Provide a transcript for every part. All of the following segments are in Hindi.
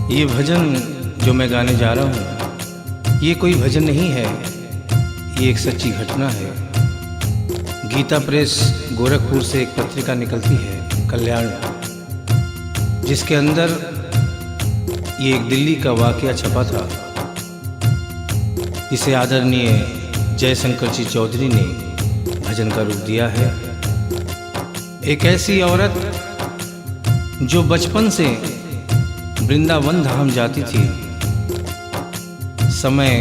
ये भजन जो मैं गाने जा रहा हूँ, ये कोई भजन नहीं है, ये एक सच्ची घटना है। गीता प्रेस गोरखपुर से एक पत्रिका निकलती है कल्याण, जिसके अंदर ये एक दिल्ली का वाकया छपा था। इसे आदरणीय जयशंकर जी चौधरी ने भजन का रूप दिया है। एक ऐसी औरत जो बचपन से वृंदावन धाम जाती थी। समय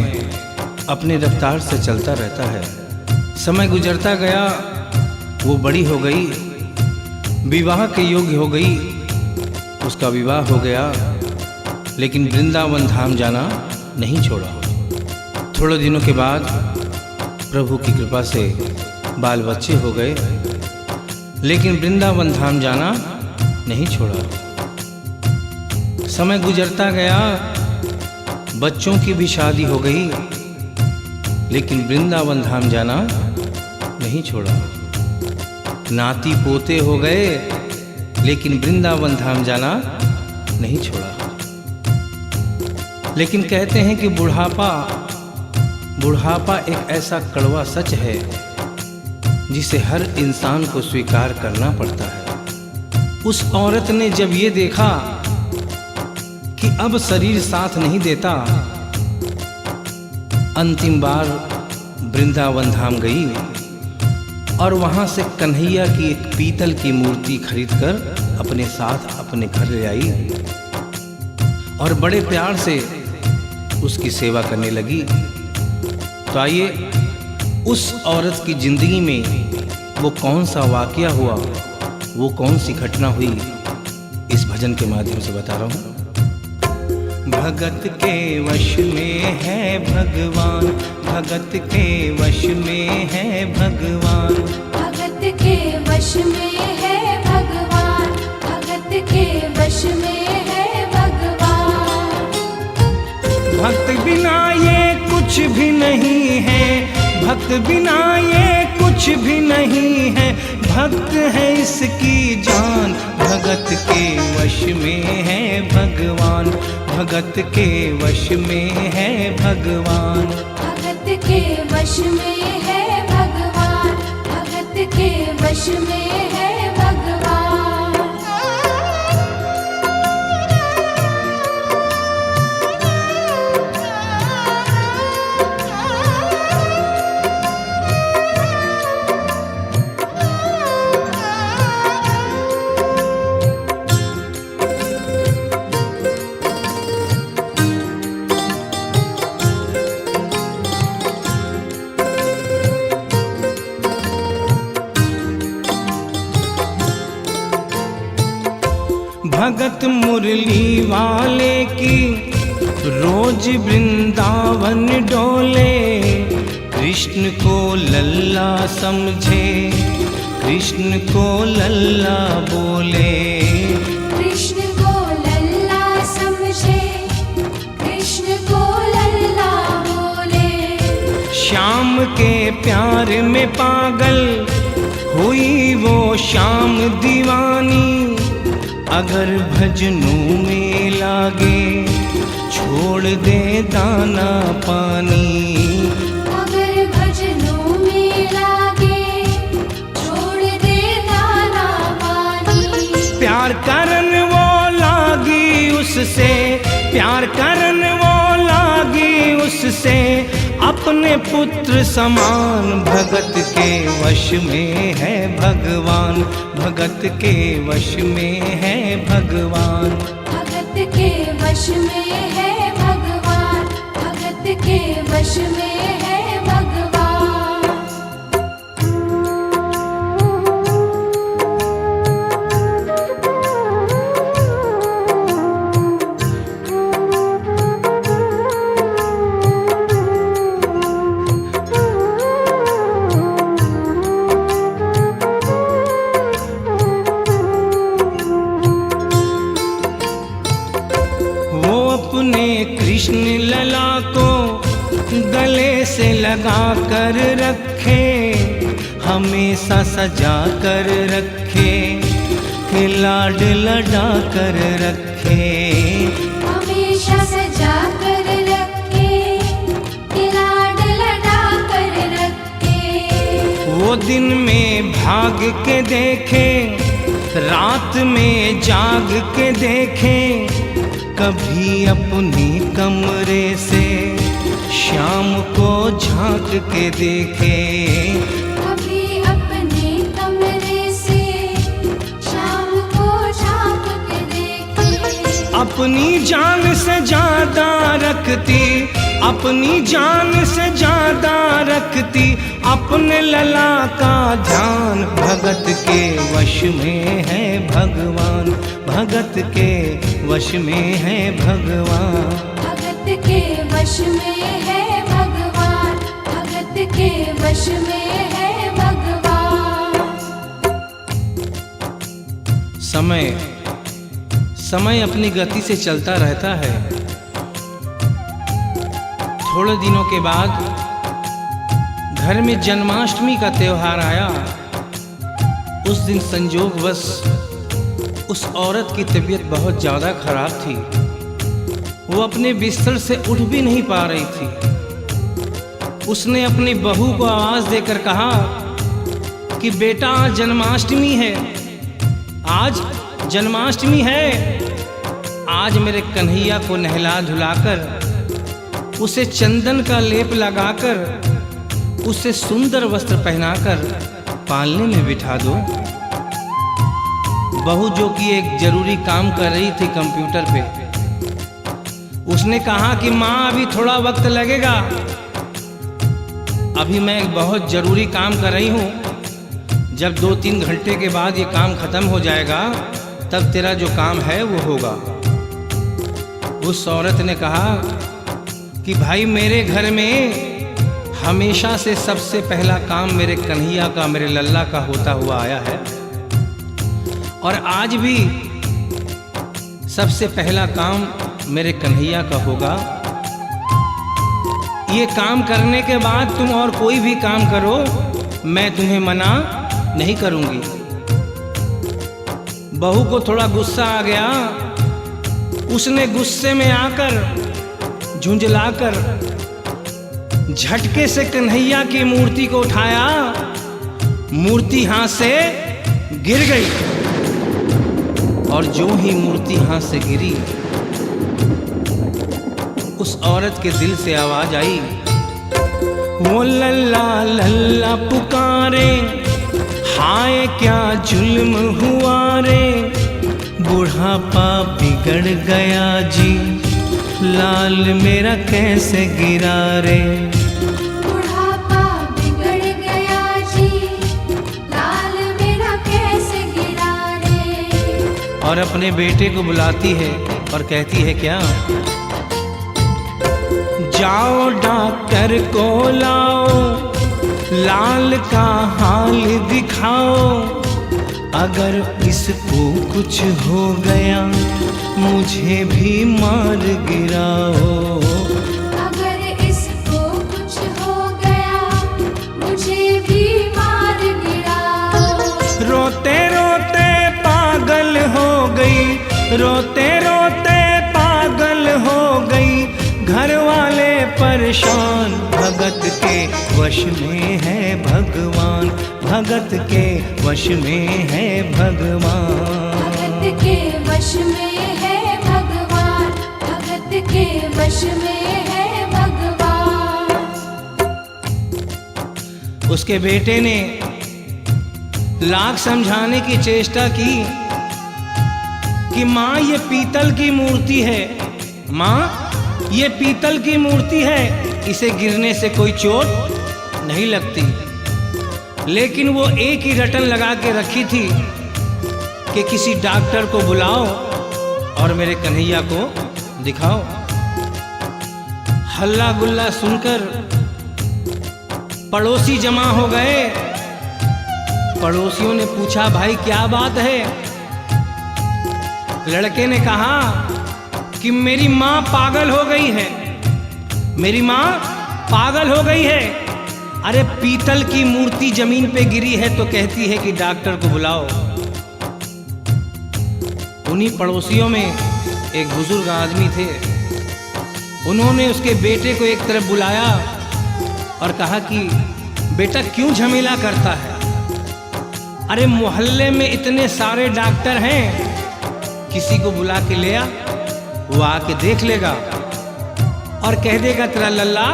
अपनी रफ्तार से चलता रहता है। समय गुजरता गया, वो बड़ी हो गई, विवाह के योग्य हो गई, उसका विवाह हो गया, लेकिन वृंदावन धाम जाना नहीं छोड़ा। थोड़े दिनों के बाद प्रभु की कृपा से बाल बच्चे हो गए, लेकिन वृंदावन धाम जाना नहीं छोड़ा। समय गुजरता गया, बच्चों की भी शादी हो गई, लेकिन वृंदावन धाम जाना नहीं छोड़ा। नाती पोते हो गए, लेकिन वृंदावन धाम जाना नहीं छोड़ा। लेकिन कहते हैं कि बुढ़ापा एक ऐसा कड़वा सच है जिसे हर इंसान को स्वीकार करना पड़ता है। उस औरत ने जब ये देखा कि अब शरीर साथ नहीं देता, अंतिम बार वृंदावन धाम गई और वहां से कन्हैया की एक पीतल की मूर्ति खरीदकर अपने साथ अपने घर ले आई और बड़े प्यार से उसकी सेवा करने लगी। तो आइए उस औरत की जिंदगी में वो कौन सा वाकया हुआ, वो कौन सी घटना हुई, इस भजन के माध्यम से बता रहा हूँ। भगत के वश में है भगवान, भगत के वश में है भगवान, भगत के वश में है भगवान, भगत के वश में है भगवान। भक्त बिना ये कुछ भी नहीं है, भक्त बिना ये कुछ भी नहीं है, भक्त है इसकी जान। भगत के वश में है भगवान, भगत के वश में है भगवान, भगत के वश में है भगवान, भगत के वश में है भगवान। भगत मुरली वाले की रोज वृंदावन डोले, कृष्ण को लल्ला समझे, कृष्ण को लल्ला बोले, कृष्ण को लल्ला समझे, कृष्ण को लल्ला बोले। श्याम के प्यार में पागल हुई वो श्याम दीवानी, अगर भजनों में लागे छोड़ दे दाना पानी, अगर भजनों में लागे छोड़ दे दाना पानी। प्यार करन वो लागी उससे, प्यार करन वो लागी उससे, अपने पुत्र समान। भगत के वश में है भगवान, भगत के वश में है भगवान, भगत के वश में है भगवान, भगत के वश में है भगवान। अपने कृष्ण लला को गले से लगा कर रखे, हमेशा सजा कर रखे, लाड लड़ा कर रखे, हमें सजा कर रखे, कि लाड लडा कर रखे। वो दिन में भाग के देखे, रात में जाग के देखे, कभी अपने कमरे से शाम को झांक के देखे। कभी अपने कमरे से शाम को झांक के देखे। अपनी जान से ज्यादा रखती, अपनी जान से ज्यादा रखती, अपने लला का ध्यान। भगत के वश में है भगवान, भगत के वश में है भगवान। भगत के वश में है भगवान, भगत के वश में है भगवान। समय अपनी गति से चलता रहता है। थोड़े दिनों के बाद घर में जन्माष्टमी का त्योहार आया। उस दिन संयोगवश उस औरत की तबीयत बहुत ज़्यादा खराब थी। वो अपने बिस्तर से उठ भी नहीं पा रही थी। उसने अपनी बहू को आवाज़ देकर कहा कि बेटा आज जन्माष्टमी है, आज जन्माष्टमी है। आज मेरे कन्हैया को नहला धुलाकर, उसे चंदन का लेप लगाकर, उसे सुंदर वस्त्र पहनाकर पालने में बिठा दो। बहू जो कि एक जरूरी काम कर रही थी कंप्यूटर पे, उसने कहा कि माँ अभी थोड़ा वक्त लगेगा, अभी मैं एक बहुत जरूरी काम कर रही हूँ। जब 2-3 घंटे के बाद ये काम खत्म हो जाएगा तब तेरा जो काम है वो होगा। उस औरत ने कहा कि भाई मेरे घर में हमेशा से सबसे पहला काम मेरे कन्हैया का, मेरे लल्ला का होता हुआ आया है, और आज भी सबसे पहला काम मेरे कन्हैया का होगा। ये काम करने के बाद तुम और कोई भी काम करो, मैं तुम्हें मना नहीं करूंगी। बहू को थोड़ा गुस्सा आ गया। उसने गुस्से में आकर, झुंझलाकर झटके से कन्हैया की मूर्ति को उठाया। मूर्ति हाथ से गिर गई, और जो ही मूर्ति हाथ से गिरी, उस औरत के दिल से आवाज आई, वो लल्ला लल्ला पुकारे, हाय क्या जुल्म हुआ रे। बुढ़ापा बिगड़ गया जी, लाल मेरा कैसे गिरा रे। बुढ़ापा बिगड़ गया जी, लाल मेरा कैसे गिरा रे। और अपने बेटे को बुलाती है और कहती है क्या, जाओ डॉक्टर को लाओ, लाल का हाल दिखाओ। अगर इसको कुछ हो गया मुझे भी मार गिराओ। अगर इसको कुछ हो गया मुझे भी मार गिराओ। रोते रोते पागल हो गई, रोते रोते पागल हो गई, घर वाले परेशान। भगत के वश में है भगवान, भगत के वश में है भगवान। भगत के वश में है भगवान, भगत के वश में है भगवान। उसके बेटे ने लाख समझाने की चेष्टा की कि माँ ये पीतल की मूर्ति है, माँ ये पीतल की मूर्ति है, इसे गिरने से कोई चोट नहीं लगती। लेकिन वो एक ही रटन लगा के रखी थी कि किसी डॉक्टर को बुलाओ और मेरे कन्हैया को दिखाओ। हल्ला गुल्ला सुनकर पड़ोसी जमा हो गए। पड़ोसियों ने पूछा, भाई क्या बात है? लड़के ने कहा कि मेरी माँ पागल हो गई है, मेरी माँ पागल हो गई है। अरे पीतल की मूर्ति जमीन पे गिरी है तो कहती है कि डॉक्टर को बुलाओ। उन्हीं पड़ोसियों में एक बुजुर्ग आदमी थे। उन्होंने उसके बेटे को एक तरफ बुलाया और कहा कि बेटा क्यों झमेला करता है? अरे मोहल्ले में इतने सारे डॉक्टर हैं, किसी को बुला के ले आ, वो आके देख लेगा और कह देगा तेरा लल्ला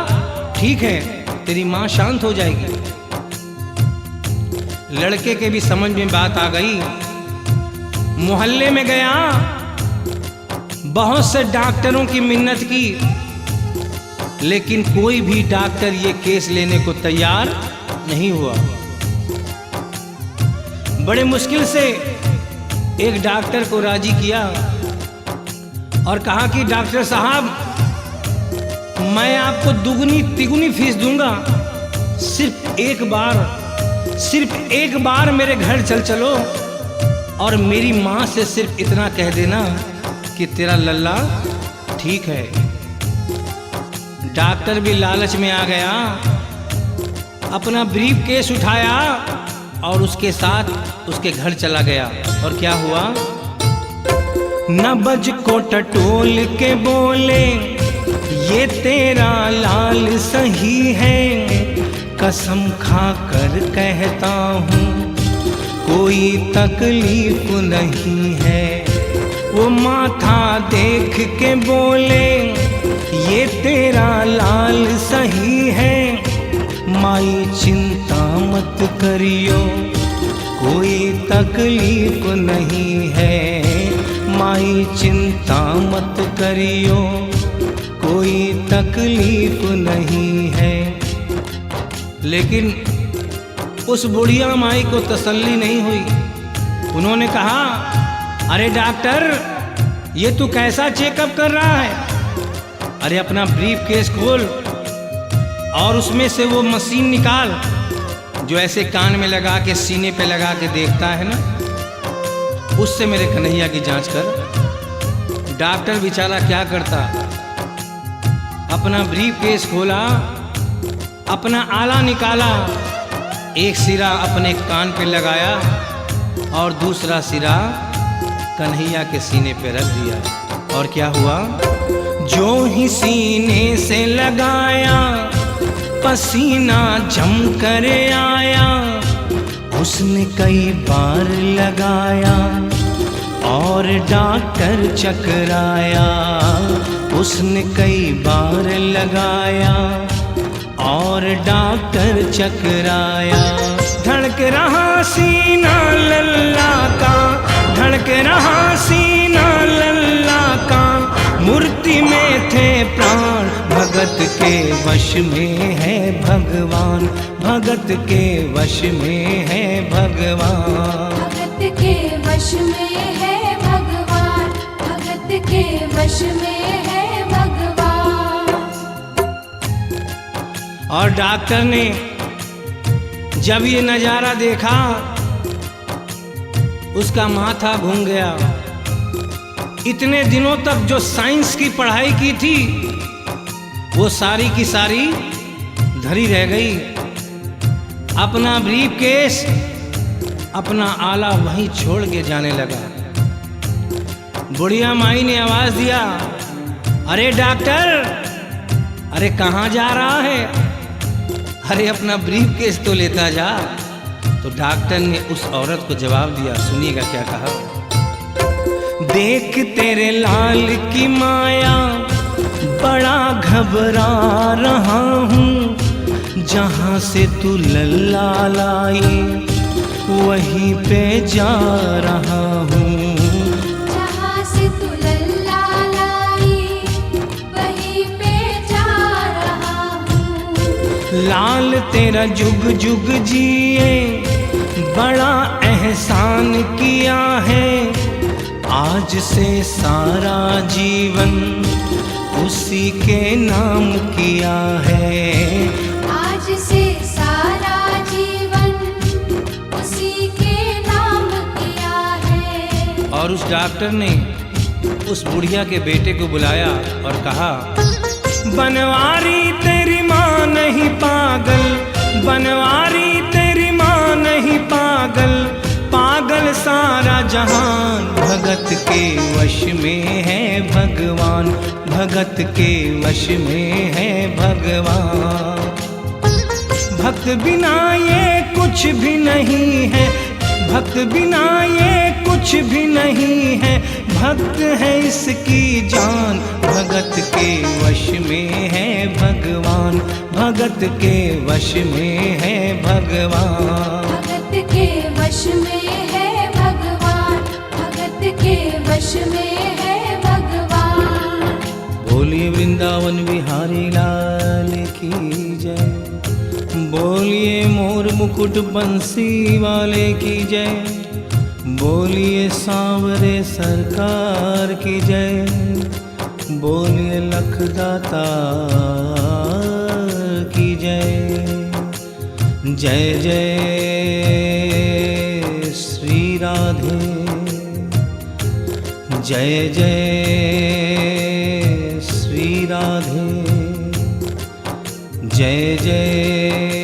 ठीक है, तेरी माँ शांत हो जाएगी। लड़के के भी समझ में बात आ गई। मोहल्ले में गया, बहुत से डॉक्टरों की मिन्नत की, लेकिन कोई भी डॉक्टर ये केस लेने को तैयार नहीं हुआ। बड़े मुश्किल से एक डॉक्टर को राजी किया और कहा कि डॉक्टर साहब, मैं आपको दुगनी तिगुनी फीस दूंगा, सिर्फ एक बार मेरे घर चलो और मेरी माँ से सिर्फ इतना कह देना कि तेरा लल्ला ठीक है। डॉक्टर भी लालच में आ गया, अपना ब्रीफ केस उठाया और उसके साथ उसके घर चला गया। और क्या हुआ? नबज को टटोल के बोले, ये तेरा लाल सही है, कसम खा कर कहता हूँ कोई तकलीफ नहीं है। वो माथा देख के बोले, ये तेरा लाल सही है, माई चिंता मत करियो कोई तकलीफ नहीं है, माई चिंता मत करियो कोई तकलीफ नहीं है। लेकिन उस बुढ़िया माई को तसल्ली नहीं हुई। उन्होंने कहा, अरे डॉक्टर, ये तू कैसा चेकअप कर रहा है? अरे अपना ब्रीफ केस खोल और उसमें से वो मशीन निकाल जो ऐसे कान में लगा के सीने पे लगा के देखता है ना, उससे मेरे कन्हैया की जांच कर। डॉक्टर बेचारा क्या करता, अपना ब्रीफ केस खोला, अपना आला निकाला, एक सिरा अपने कान पे लगाया और दूसरा सिरा कन्हैया के सीने पे रख दिया। और क्या हुआ? जो ही सीने से लगाया, पसीना जम कर आया, उसने कई बार लगाया और डॉक्टर चकराया, उसने कई बार लगाया और डॉक्टर चकराया। धड़क रहा सीना लल्ला का, धड़क रहा सीना लल्ला का, मूर्ति में थे प्राण, भगत के वश में है भगवान, भगत के वश में है भगवान, भगत के वश में है भगवान, भगत के वश में है भगवान। और डॉक्टर ने जब ये नजारा देखा, उसका माथा घूम गया। इतने दिनों तक जो साइंस की पढ़ाई की थी, वो सारी की सारी धरी रह गई। अपना ब्रीफ केस, अपना आला वहीं छोड़ के जाने लगा। बुढ़िया माई ने आवाज दिया, अरे डॉक्टर, अरे कहाँ जा रहा है? अरे अपना ब्रीफ केस तो लेता जा। तो डॉक्टर ने उस औरत को जवाब दिया, सुनिएगा क्या कहा। देख तेरे लाल की माया, बड़ा घबरा रहा हूँ, जहाँ से तू लल्ला लाई वहीं पे जा रहा हूँ, जहाँ से तू लल्ला लाई वहीं पे जा रहा हूँ। लाल तेरा जुग जुग जिए, बड़ा एहसान किया है, आज से सारा जीवन उसी के नाम किया है, आज से सारा जीवन उसी के नाम किया है। और उस डॉक्टर ने उस बुढ़िया के बेटे को बुलाया और कहा, बनवारी तेरी माँ नहीं पागल, बनवारी तेरी माँ नहीं पागल, पागल सारा जहान, भगत के वश में है भगवान, भगत के वश में है भगवान। भक्त बिना ये कुछ भी नहीं है, भक्त बिना ये कुछ भी नहीं है, भक्त है इसकी जान। भगत के वश में है भगवान, भगत के वश में है भगवान। भगत के वश में है भगवान, भगत के वश में है भगवान। बोलिए वृंदावन बिहारी लाल की जय, बोलिए मोर मुकुट बंसी वाले की जय, बोलिए सांवरे सरकार की जय, बोलिए लखदाता की जय। जय जय श्री राधे, जय जय श्री राधे, जय जय